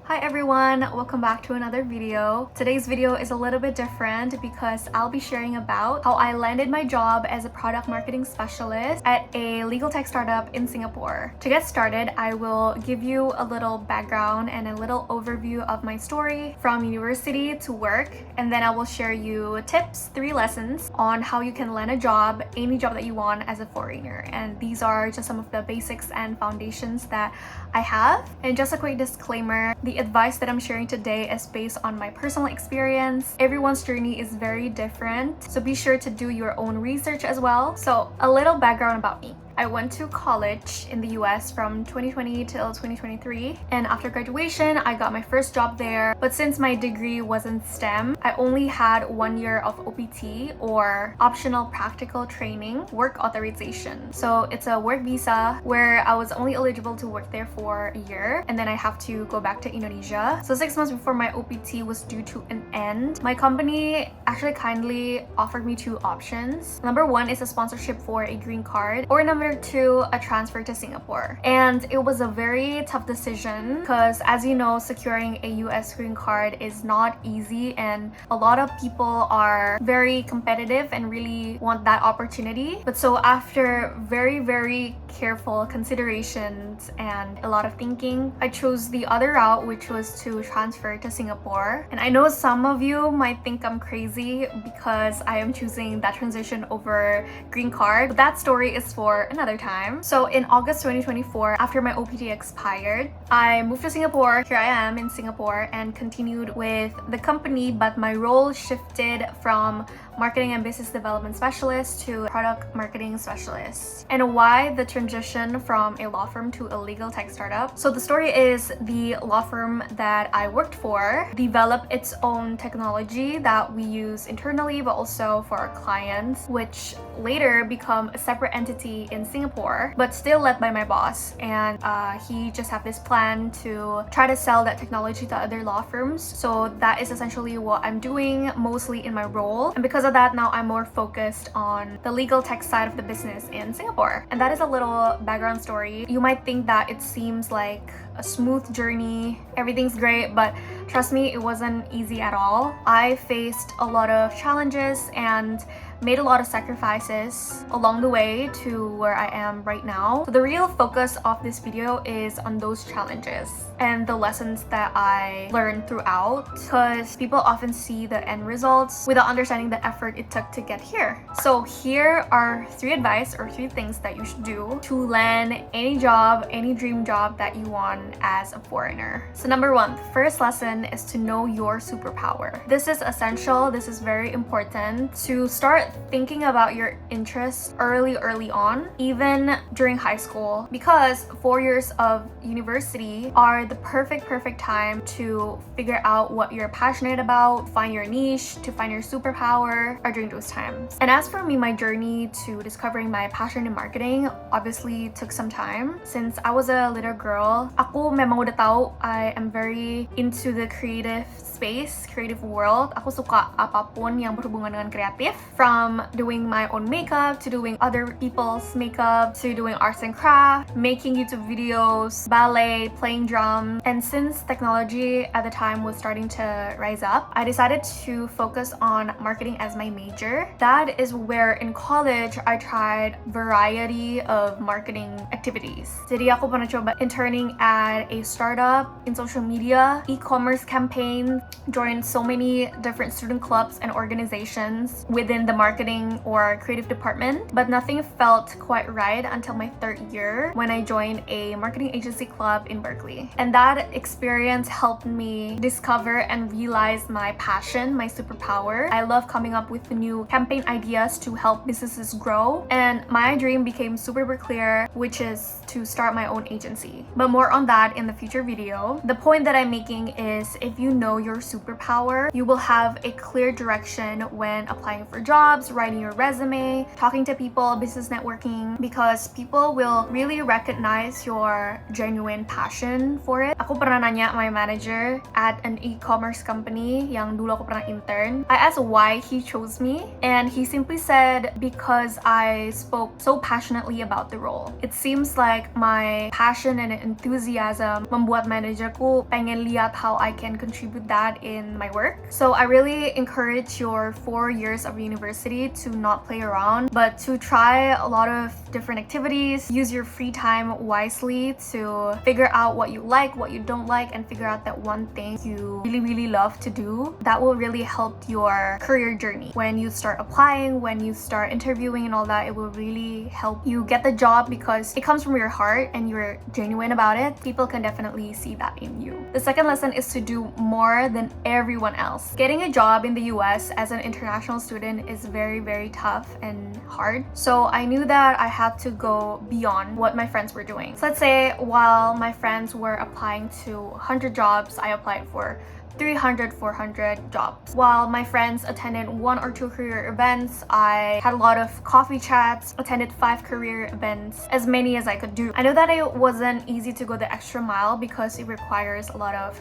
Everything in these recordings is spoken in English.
Hi everyone, welcome back to another video. Today's video is a little bit different because I'll be sharing about how I landed my job as a product marketing specialist at a legal tech startup in Singapore. To get started, I will give you a little background and a little overview of my story from university to work, and then I will share you tips, 3 lessons on how you can land a job, any job that you want as a foreigner. And these are just some of the basics and foundations that I have. And just a quick disclaimer, the advice that I'm sharing today is based on my personal experience. Everyone's journey is very different, so be sure to do your own research as well. So a little background about me. I went to college in the US from 2020 till 2023, and after graduation I got my first job there. But since my degree was in STEM, I only had 1 year of OPT, or optional practical training work authorization. So it's a work visa where I was only eligible to work there for a year, and then I have to go back to Indonesia. So 6 months before my OPT was due to an end, my company actually kindly offered me 2 options. Number 1 is a sponsorship for a green card, or number 2, a transfer to Singapore. And it was a very tough decision because, as you know, securing a US green card is not easy, and a lot of people are very competitive and really want that opportunity. But so after very careful considerations and a lot of thinking, I chose the other route, which was to transfer to Singapore. And I know some of you might think I'm crazy because I am choosing that transition over green card, but that story is for another time. So in August 2024, after my OPT expired, I moved to Singapore. Here I am in Singapore and continued with the company, but my role shifted from marketing and business development specialist to product marketing specialist. And why the transition from a law firm to a legal tech startup? So the story is, the law firm that I worked for developed its own technology that we use internally but also for our clients, which later become a separate entity in Singapore but still led by my boss. And he just had this plan to try to sell that technology to other law firms. So that is essentially what I'm doing mostly in my role, and because of that, now I'm more focused on the legal tech side of the business in Singapore. And that is a little background story. You might think that it seems like a smooth journey, everything's great, but trust me, it wasn't easy at all. I faced a lot of challenges and made a lot of sacrifices along the way to where I am right now. So the real focus of this video is on those challenges and the lessons that I learned throughout, because people often see the end results without understanding the effort it took to get here. So here are 3 advice or 3 things that you should do to land any job, any dream job that you want as a foreigner. So number 1, the first lesson is to know your superpower. This is essential. This is very important to start thinking about your interests early on, even during high school, because 4 years of university are the perfect time to figure out what you're passionate about, find your niche, to find your superpower are during those times. And as for me, my journey to discovering my passion in marketing obviously took some time. Since I was a little girl, aku memang udah tahu I am very into the creative space, creative world. Aku suka apapun yang berhubungan dengan kreatif, from doing my own makeup to doing other people's makeup to doing arts and craft, making YouTube videos, ballet, playing drums. And since technology at the time was starting to rise up, I decided to focus on marketing as my major. That is where in college I tried variety of marketing activities. Jadi aku pernah coba interning at a startup in social media, e-commerce campaign, joined so many different student clubs and organizations within the marketing or creative department, but nothing felt quite right until my 3rd year when I joined a marketing agency club in Berkeley. And that experience helped me discover and realize my passion, my superpower. I love coming up with new campaign ideas to help businesses grow, and my dream became super clear, which is to start my own agency. But more on that in the future video. The point that I'm making is, if you know your superpower, you will have a clear direction when applying for jobs, writing your resume, talking to people, business networking, because people will really recognize your genuine passion for it. Aku pernah nanya my manager at an e-commerce company yang dulu aku pernah intern. I asked why he chose me, and he simply said, because I spoke so passionately about the role. It seems like my passion and enthusiasm enthusiasm membuat manajerku pengen lihat how I can contribute that in my work. So I really encourage your 4 years of university to not play around, but to try a lot of different activities. Use your free time wisely to figure out what you like, what you don't like, and figure out that one thing you really love to do. That will really help your career journey. When you start applying, when you start interviewing and all that, it will really help you get the job because it comes from your heart and you're genuine about it. People can definitely see that in you. The second lesson is to do more than everyone else. Getting a job in the US as an international student is very tough and hard. So I knew that I had to go beyond what my friends were doing. So let's say while my friends were applying to 100 jobs, I applied for 300, 400 jobs. While my friends attended 1 or 2 career events, I had a lot of coffee chats, attended 5 career events, as many as I could do. I know that it wasn't easy to go the extra mile because it requires a lot of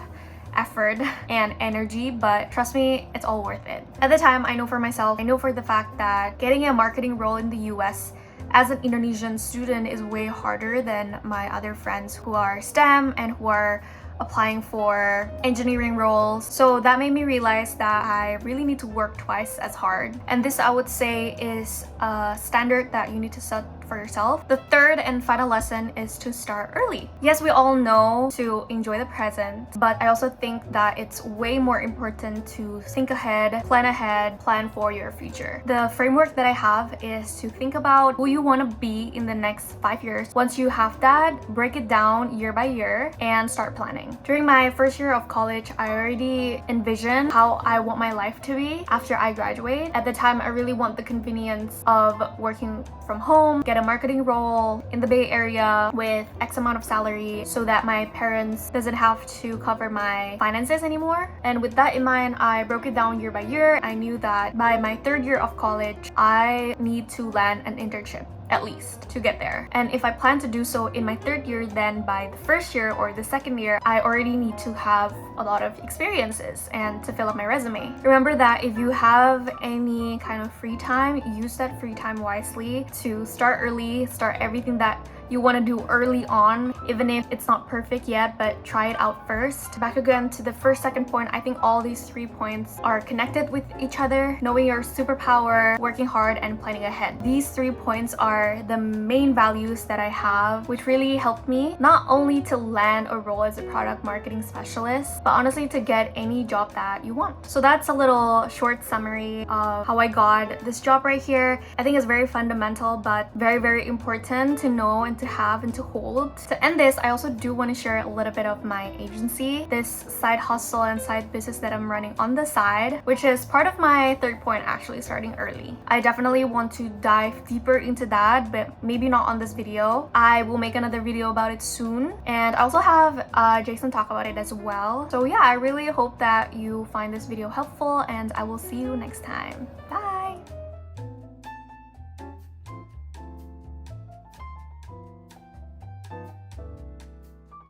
effort and energy, but trust me, it's all worth it. At the time, I know for myself, I know for the fact that getting a marketing role in the US as an Indonesian student is way harder than my other friends who are STEM and who are applying for engineering roles. So that made me realize that I really need to work twice as hard. And this, I would say, is a standard that you need to set for yourself. The third and final lesson is to start early. Yes, we all know to enjoy the present, but I also think that it's way more important to think ahead, plan for your future. The framework that I have is to think about who you want to be in the next 5 years. Once you have that, break it down year by year and start planning. During my first year of college, I already envisioned how I want my life to be after I graduate. At the time, I really want the convenience of working from home, get a marketing role in the Bay Area with X amount of salary so that my parents doesn't have to cover my finances anymore. And with that in mind, I broke it down year by year. I knew that by my 3rd year of college, I need to land an internship at least to get there. And if I plan to do so in my 3rd year, then by the 1st year or the 2nd year, I already need to have a lot of experiences and to fill up my resume. Remember that if you have any kind of free time, use that free time wisely to start early, start everything that you want to do early on, even if it's not perfect yet, but try it out first. Back again to the second point, I think all these 3 points are connected with each other. Knowing your superpower, working hard, and planning ahead. These 3 points are the main values that I have, which really helped me not only to land a role as a product marketing specialist, but honestly to get any job that you want. So that's a little short summary of how I got this job right here. I think it's very fundamental, but very important to know and to have and to hold. To end this, I also do want to share a little bit of my agency, this side hustle and side business that I'm running on the side, which is part of my 3rd point, actually starting early. I definitely want to dive deeper into that, but maybe not on this video. I will make another video about it soon, and I also have Jason talk about it as well. So yeah, I really hope that you find this video helpful, and I will see you next time. Bye!